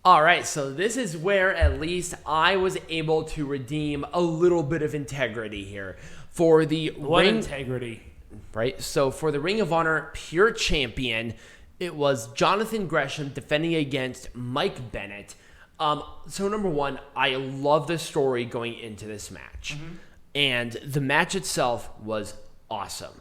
All right, so this is where at least I was able to redeem a little bit of integrity here. For the integrity? Right, so for the Ring of Honor Pure Champion, it was Jonathan Gresham defending against Mike Bennett. So number one, I love the story going into this match. Mm-hmm. And the match itself was awesome.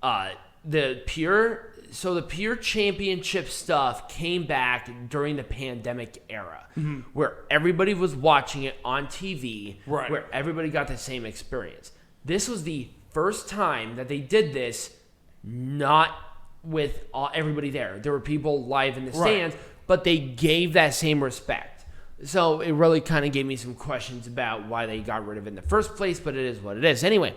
The Pure Championship stuff came back during the pandemic era, mm-hmm. where everybody was watching it on TV, right. where everybody got the same experience. This was the first time that they did this, not with everybody there. There were people live in the stands, but they gave that same respect. So it really kind of gave me some questions about why they got rid of it in the first place, but it is what it is. Anyway,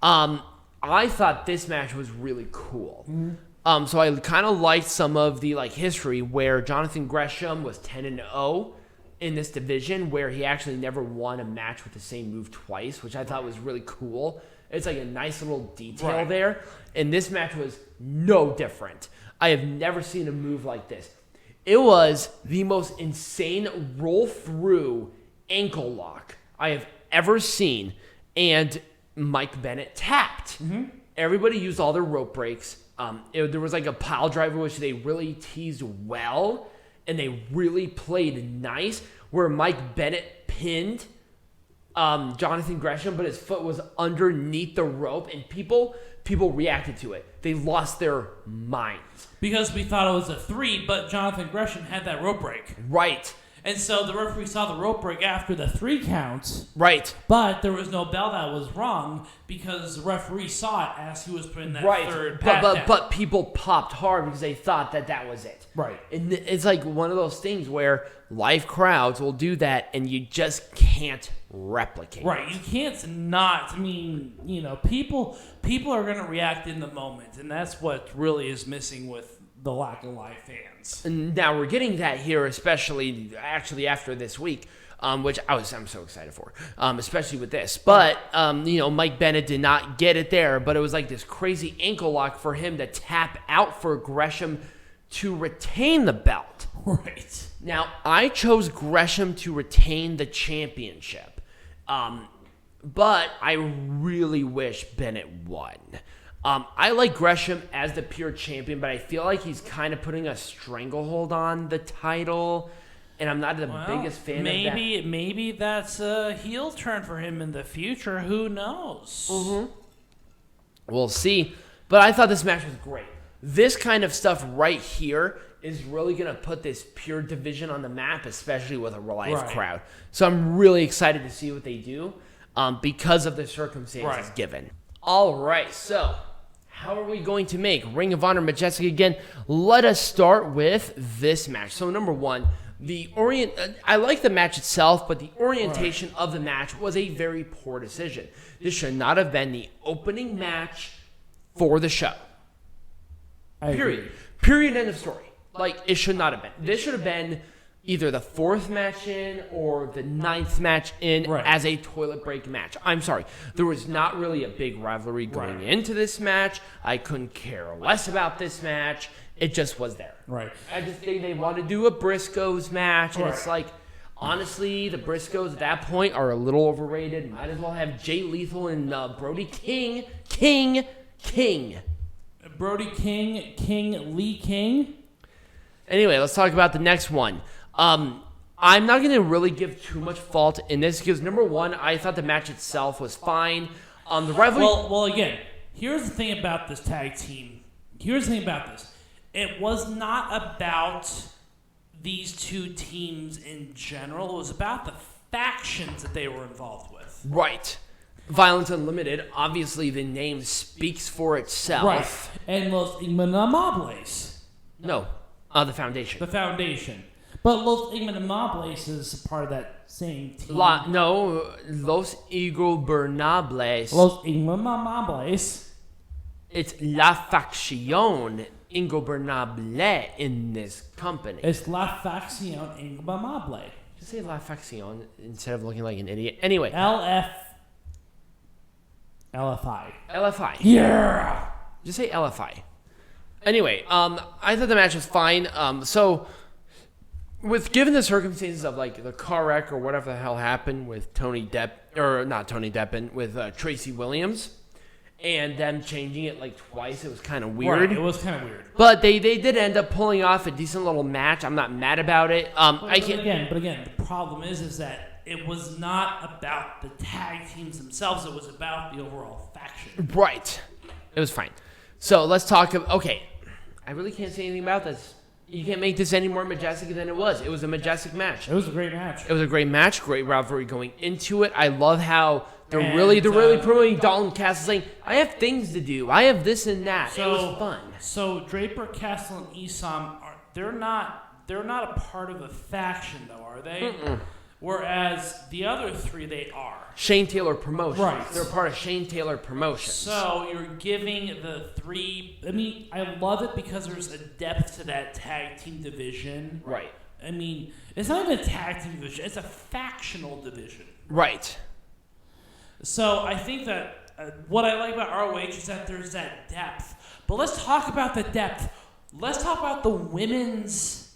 I thought this match was really cool. Mm-hmm. So I kind of liked some of the history where Jonathan Gresham was 10-0 in this division, where he actually never won a match with the same move twice, which I thought was really cool. It's like a nice little detail there. And this match was no different. I have never seen a move like this. It was the most insane roll-through ankle lock I have ever seen. And Mike Bennett tapped. Mm-hmm. Everybody used all their rope breaks. There was a pile driver, which they really teased well. And they really played nice, where Mike Bennett pinned Jonathan Gresham, but his foot was underneath the rope, and people reacted to it. They lost their minds. Because we thought it was a 3, but Jonathan Gresham had that rope break. Right. And so the referee saw the rope break after the 3 counts. Right. But there was no bell that was rung because the referee saw it as he was putting that third pat down. But people popped hard because they thought that was it. Right. And it's like one of those things where live crowds will do that and you just can't replicate it. Right. You can't not. I mean, people are going to react in the moment. And that's what really is missing with the lack of live fans. And now we're getting that here, especially actually after this week, which I'm so excited for, especially with this. But Mike Bennett did not get it there, but it was like this crazy ankle lock for him to tap out for Gresham to retain the belt. Right. Now I chose Gresham to retain the championship, but I really wish Bennett won. I like Gresham as the pure champion, but I feel like he's kind of putting a stranglehold on the title, and I'm not the biggest fan of that. Maybe that's a heel turn for him in the future. Who knows? Mm-hmm. We'll see. But I thought this match was great. This kind of stuff right here is really going to put this pure division on the map, especially with a live crowd. So I'm really excited to see what they do because of the circumstances given. All right, so how are we going to make Ring of Honor Majestic again? Let us start with this match. So number one, I like the match itself, but the orientation of the match was a very poor decision. This should not have been the opening match for the show. Period. End of story. It should not have been. This should have been either the 4th match in or the 9th match in as a toilet break match. I'm sorry. There was not really a big rivalry going into this match. I couldn't care less about this match. It just was there. Right. I just think they want to do a Briscoes match, and it's honestly, the Briscoes at that point are a little overrated. Might as well have Jay Lethal and Brody King. Brody King, Lee King. Anyway, let's talk about the next one. I'm not going to really give too much fault in this because, number one, I thought the match itself was fine. The rivalry... Well, again, here's the thing about this tag team. Here's the thing about this. It was not about these two teams in general. It was about the factions that they were involved with. Right. Violence Unlimited, obviously the name speaks for itself. Right. And Los Inmamables. No, the Foundation. The Foundation. But Los Inmamables is part of that same team. Los Ingobernables. Los Inmamables. It's La Facción Ingobernable in this company. It's La Facción Ingobernable. Just say La Facción instead of looking like an idiot. Anyway. LFI. Yeah. Just say LFI. Anyway, I thought the match was fine. So with given the circumstances of like the car wreck or whatever the hell happened with with Tracy Williams, and them changing it like twice, it was kind of weird. Right, it was kind of weird. But they did end up pulling off a decent little match. I'm not mad about it. But again, the problem is that it was not about the tag teams themselves. It was about the overall faction. Right. It was fine. So let's talk about. Okay, I really can't say anything about this. You can't make this any more Majestic than it was. It was a Majestic match. It was a great match. It was a great match. Great rivalry going into it. I love how they're really promoting Dalton Castle, saying, "I have things to do. I have this and that." So, it was fun. So Draper, Castle, and Isom they're not a part of a faction though, are they? Mm-mm. Whereas the other three, they are. Shane Taylor Promotions. Right. They're part of Shane Taylor Promotions. So you're giving the three... I mean, I love it because there's a depth to that tag team division. Right. I mean, it's not even a tag team division. It's a factional division. Right. So I think that what I like about ROH is that there's that depth. But let's talk about the depth. Let's talk about the women's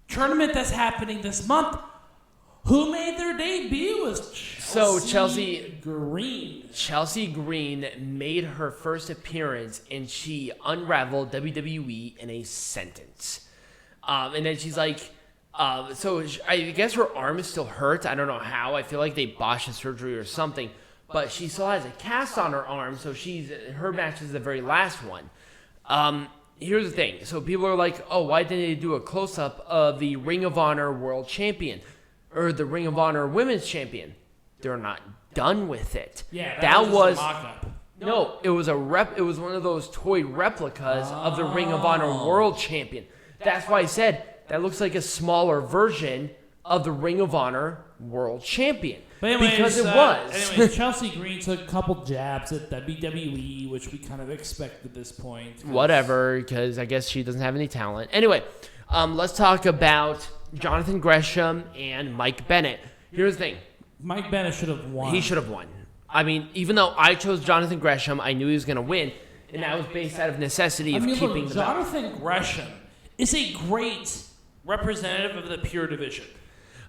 tournament that's happening this month. Who made their debut was Chelsea Green. Chelsea Green made her first appearance, and she unraveled WWE in a sentence. And then she's like, I guess her arm is still hurt. I don't know how. I feel like they botched the surgery or something. But she still has a cast on her arm, so her match is the very last one. Here's the thing. So people are like, oh, why didn't they do a close-up of the Ring of Honor World Champion? Or the Ring of Honor Women's Champion? They're not done with it. Yeah, that was a mock-up. No, it was it was one of those toy replicas of the Ring of Honor World Champion. That's why I said that looks like a smaller version of the Ring of Honor World Champion. But anyways, because it was. Anyways, Chelsea Green took a couple jabs at WWE, which we kind of expect at this point. Whatever, because I guess she doesn't have any talent. Anyway, let's talk about Jonathan Gresham and Mike Bennett. Here's the thing. Mike Bennett should have won. He should have won. I mean, even though I chose Jonathan Gresham, I knew he was going to win, and that was based out of necessity of keeping the belt. Jonathan Gresham is a great representative of the pure division.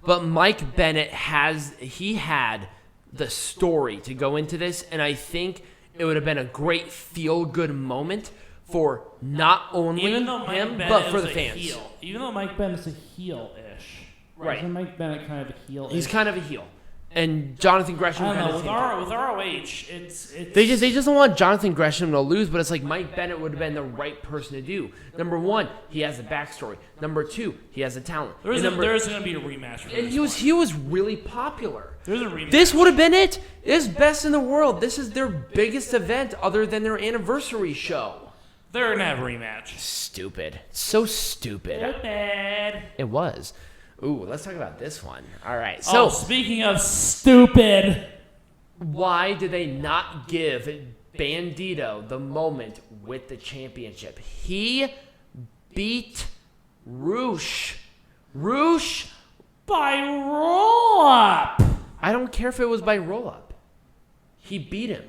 But Mike Bennett had the story to go into this, and I think it would have been a great feel-good moment for not only him, but for the fans. Even though Mike Bennett's a heel-ish. Right. Isn't Mike Bennett kind of a heel-ish? He's kind of a heel. And Jonathan Gresham. I don't know. With ROH, it's they just don't want Jonathan Gresham to lose, but it's like Mike Bennett would have been the right person to do. Number one, he has a backstory. Number two, he has a talent. There is going to be a rematch. For and he was really popular. There's a rematch. This would have been it. It's best in the world. This is their biggest event other than their anniversary show. They're going to have a rematch. Stupid. So stupid. Stupid. It was. Ooh, let's talk about this one. All right. So, speaking of stupid, why did they not give Bandido the moment with the championship? He beat Roosh by roll-up. I don't care if it was by roll-up. He beat him.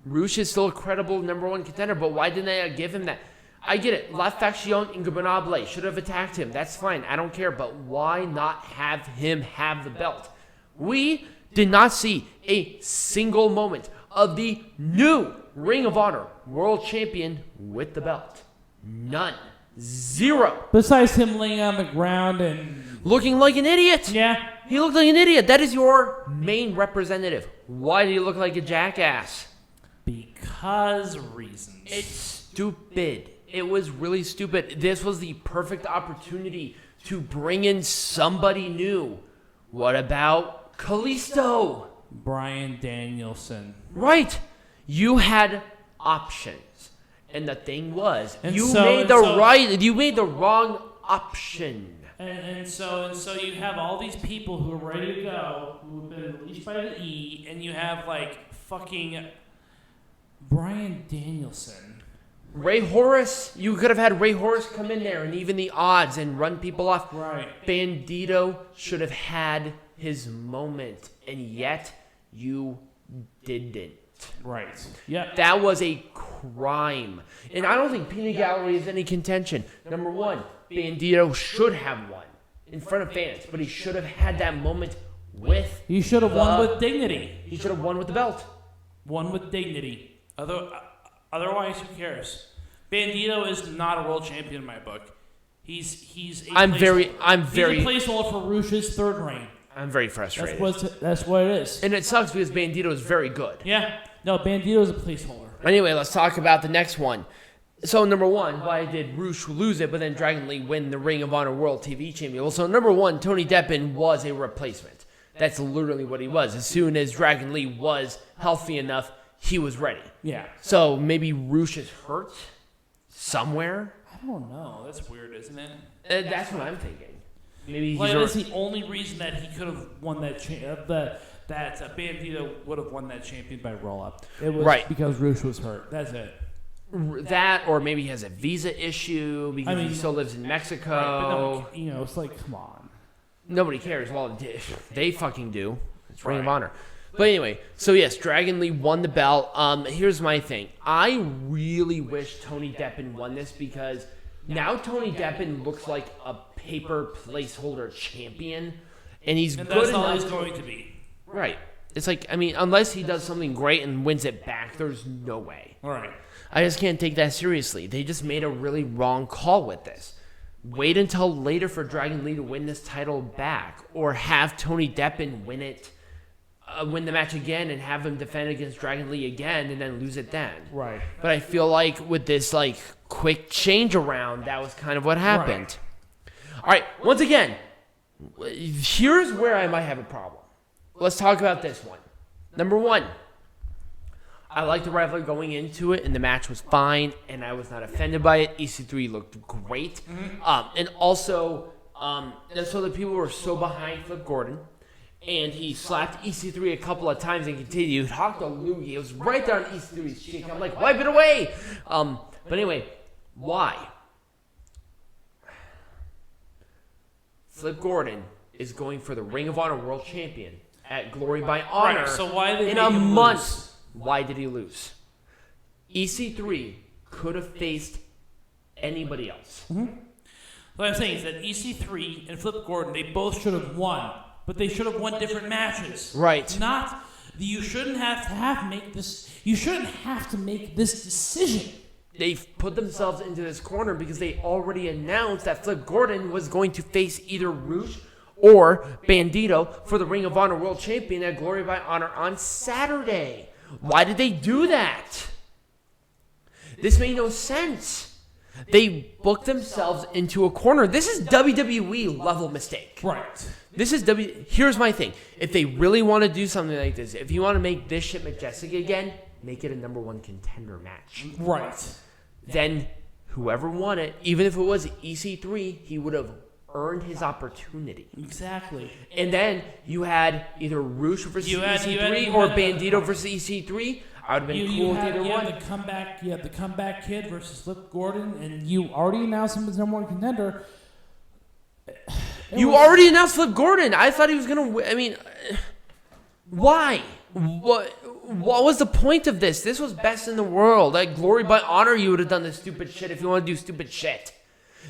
Roosh is still a credible number one contender, but why didn't they give him that? I get it. La Faction Ingobernable should have attacked him. That's fine. I don't care. But why not have him have the belt? We did not see a single moment of the new Ring of Honor World Champion with the belt. None. Zero. Besides him laying on the ground and looking like an idiot. Yeah. He looked like an idiot. That is your main representative. Why do you look like a jackass? Because reasons. It's stupid. It was really stupid. This was the perfect opportunity to bring in somebody new. What about Kalisto? Bryan Danielson. Right. You had options. And the thing was, you made the wrong option. And so you have all these people who are ready to go, who have been released by the E, and you have like fucking Bryan Danielson. Ray Horus, you could have had Ray Horus come in there and even the odds and run people off. Right. Bandido should have had his moment, and yet you didn't. Right. Yeah. That was a crime. And I don't think Peanut Gallery is any contention. Number one, Bandido should have won. in front of fans, but he should have had that moment with. He should have won with dignity. He should have won with the belt. Won with dignity. Otherwise, who cares? Bandido is not a world champion in my book. He's a placeholder for Rush's third reign. I'm very frustrated. That's what it is. And it sucks because Bandido is very good. Yeah. No, Bandido is a placeholder. Anyway, let's talk about the next one. So, number one, why did Rush lose it, but then Dragon Lee win the Ring of Honor World TV Champion? Well, so number one, Tony Deppen was a replacement. That's literally what he was. As soon as Dragon Lee was healthy enough, he was ready. Yeah. So, maybe Rush is hurt somewhere? I don't know. That's weird, isn't it? That's what I'm thinking. Maybe that's the only reason that he could have won that that Bandido would have won that champion by roll-up. It was because Rush was hurt. That's it. That, or maybe he has a visa issue because he still lives in Mexico. Right, but it's like, come on. Nobody cares. Well, they fucking do. It's Ring of Honor. But anyway, so yes, Dragon Lee won the belt. Here's my thing. I really wish Tony Deppen won this because now Tony Deppen looks like a paper placeholder champion, and he's good enough. That's all he's going to be. Right. It's like, unless he does something great and wins it back, there's no way. All right. I just can't take that seriously. They just made a really wrong call with this. Wait until later for Dragon Lee to win this title back, or have Tony Deppen win it, win the match again, and have him defend against Dragon Lee again, and then lose it then. Right. But I feel like with this quick change around, that was kind of what happened. Right. All right. Once again, here's where I might have a problem. Let's talk about this one. Number one. I like the rivalry going into it, and the match was fine, and I was not offended by it. EC3 looked great. Mm-hmm. And also, so the people were so behind Flip Gordon, and he slapped EC3 a couple of times and continued. Hallelujah. It was right there on EC3's cheek. I'm like, wipe it away. But anyway, why? Flip Gordon is going for the Ring of Honor World Champion at Glory by Honor so why did in a month. Why did he lose? EC3 could have faced anybody else. Mm-hmm. What I'm saying is that EC3 and Flip Gordon, they both should have won, but they should have won different matches. Right. You shouldn't have to make this. You shouldn't have to make this decision. They've put themselves into this corner because they already announced that Flip Gordon was going to face either Rouge or Bandido for the Ring of Honor World Champion at Glory by Honor on Saturday. Why did they do that? This made no sense. They booked themselves into a corner. This is WWE level mistake. Right. Here's my thing. If they really want to do something like this, if you want to make this shit Majestic again, make it a number one contender match. Right. Then whoever won it, even if it was EC3, he would have earned his opportunity. Exactly. And then you had either Rouge versus EC3 or Bandido versus EC3. I would have been cool with either one. You had the comeback kid versus Flip Gordon, and you already announced him as number one contender. You already announced Flip Gordon. I thought he was going to why? What was the point of this? This was best in the world. Like Glory by Honor, you would have done this stupid shit if you want to do stupid shit.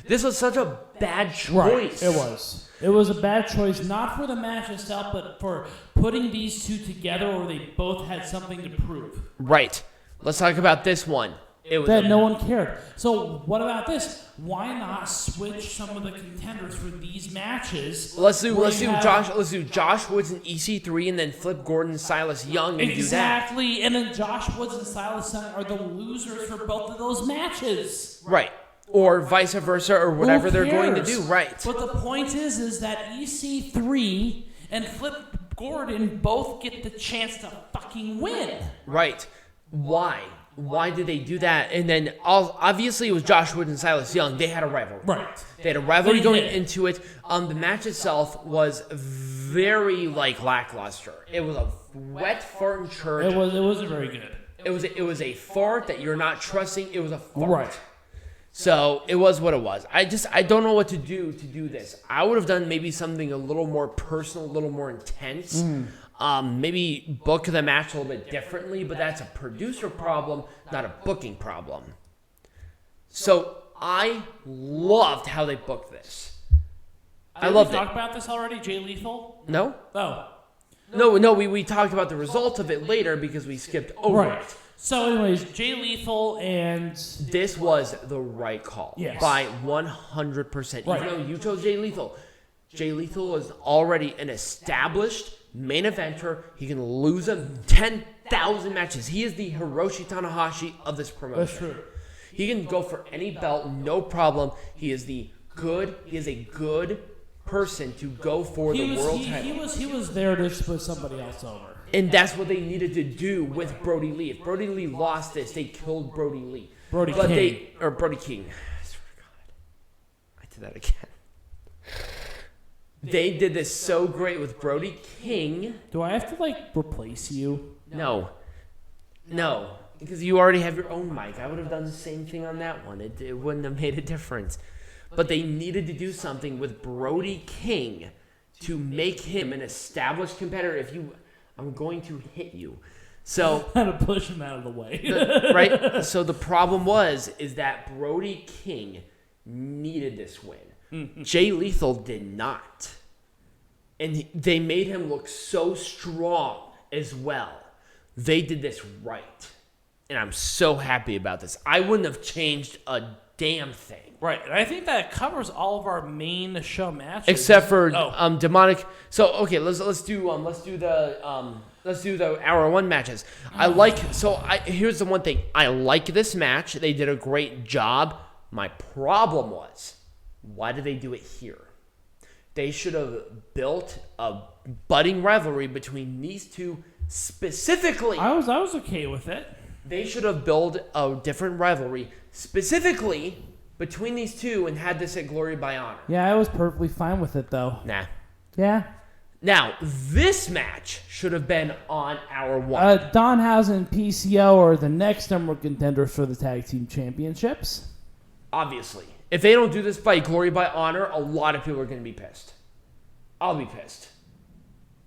This was such a bad choice. Right, it was. It was a bad choice, not for the match itself, but for putting these two together where they both had something to prove. Right. Let's talk about this one. No one cared. So what about this? Why not switch some of the contenders for these matches? Let's do Josh Woods and EC3, and then Flip Gordon and Silas Young and do that. Exactly, and then Josh Woods and Silas Young are the losers for both of those matches. Right. Or vice versa, or whatever they're going to do. Right. But the point is that EC3 and Flip Gordon both get the chance to fucking win. Right. Why? Why did they do that? And then, obviously, it was Josh Wood and Silas Young. They had a rivalry. Right. They had a rivalry going into it. The match itself was very, lackluster. It was a wet fart in church. It wasn't very good. It was a fart that you're not trusting. It was a fart. Right. So, it was what it was. I don't know what to do this. I would have done maybe something a little more personal, a little more intense. Maybe book the match a little bit differently, but that's a producer problem, not a booking problem. So, I loved how they booked this. I loved it. Did we talk about this already, Jay Lethal? No? Oh. No, we talked about the result of it later because we skipped over it. So, anyways, Jay Lethal and... This was the right call. Yes. By 100%. Right. Even though you chose Jay Lethal. Jay Lethal was already an established main eventer. He can lose him 10,000 matches. He is the Hiroshi Tanahashi of this promotion. That's true. He can go for any belt, no problem. He is a good person to go for the world title. He was there to put somebody else over. And that's what they needed to do with Brody Lee. If Brody Lee lost this, they killed Brody Lee. Brody King. Brody King. I swear to God. I did that again. They did this so great with Brody King. Do I have to, replace you? No. Because you already have your own mic. I would have done the same thing on that one. It wouldn't have made a difference. But they needed to do something with Brody King to make him an established competitor. I'm going to hit you. So I'm going to push him out of the way. Right? So the problem is that Brody King needed this win. Jay Lethal did not. And they made him look so strong as well. They did this right. And I'm so happy about this. I wouldn't have changed a damn thing. Right, and I think that covers all of our main show matches, except for demonic. So okay, let's do the hour one matches. Here's the one thing. I like this match. They did a great job. My problem was, why did they do it here? They should have built a budding rivalry between these two specifically. I was okay with it. They should have built a different rivalry specifically between these two and had this at Glory by Honor. Yeah, I was perfectly fine with it, though. Nah. Yeah? Now, this match should have been on hour one. Danhausen and PCO are the next number one contenders for the Tag Team Championships. Obviously. If they don't do this by Glory by Honor, a lot of people are going to be pissed. I'll be pissed.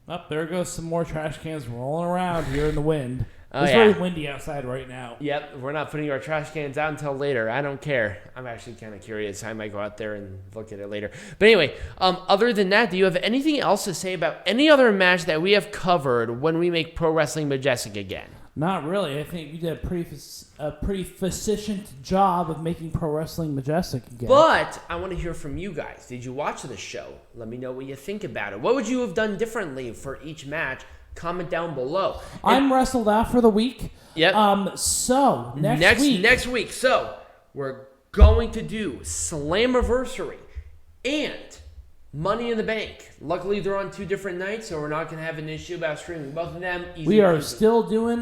Oh, there goes some more trash cans rolling around here in the wind. Oh, it's yeah. very windy outside right now. Yep, we're not putting our trash cans out until later. I don't care. I'm actually kind of curious. I might go out there and look at it later. But anyway, other than that, do you have anything else to say about any other match that we have covered when we make Pro Wrestling Majestic again? Not really. I think you did a pretty efficient job of making Pro Wrestling Majestic again. But I want to hear from you guys. Did you watch the show? Let me know what you think about it. What would you have done differently for each match? Comment down below. I'm wrestled out for the week. Yep. So next week. So we're going to do Slammiversary and Money in the Bank. Luckily, they're on two different nights, so we're not going to have an issue about streaming both of them. We are still doing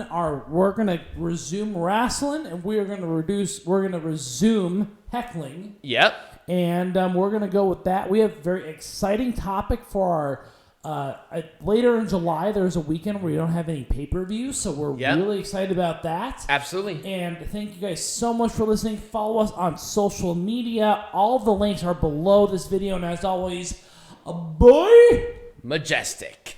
we're going to resume wrestling, and we're going to resume heckling. Yep. And we're going to go with that. We have a very exciting topic for our later in July. There's a weekend where we don't have any pay-per-view, so we're really excited about that. Absolutely. And thank you guys so much for listening. Follow us on social media. All of the links are below this video, and as always, bye! Majestic.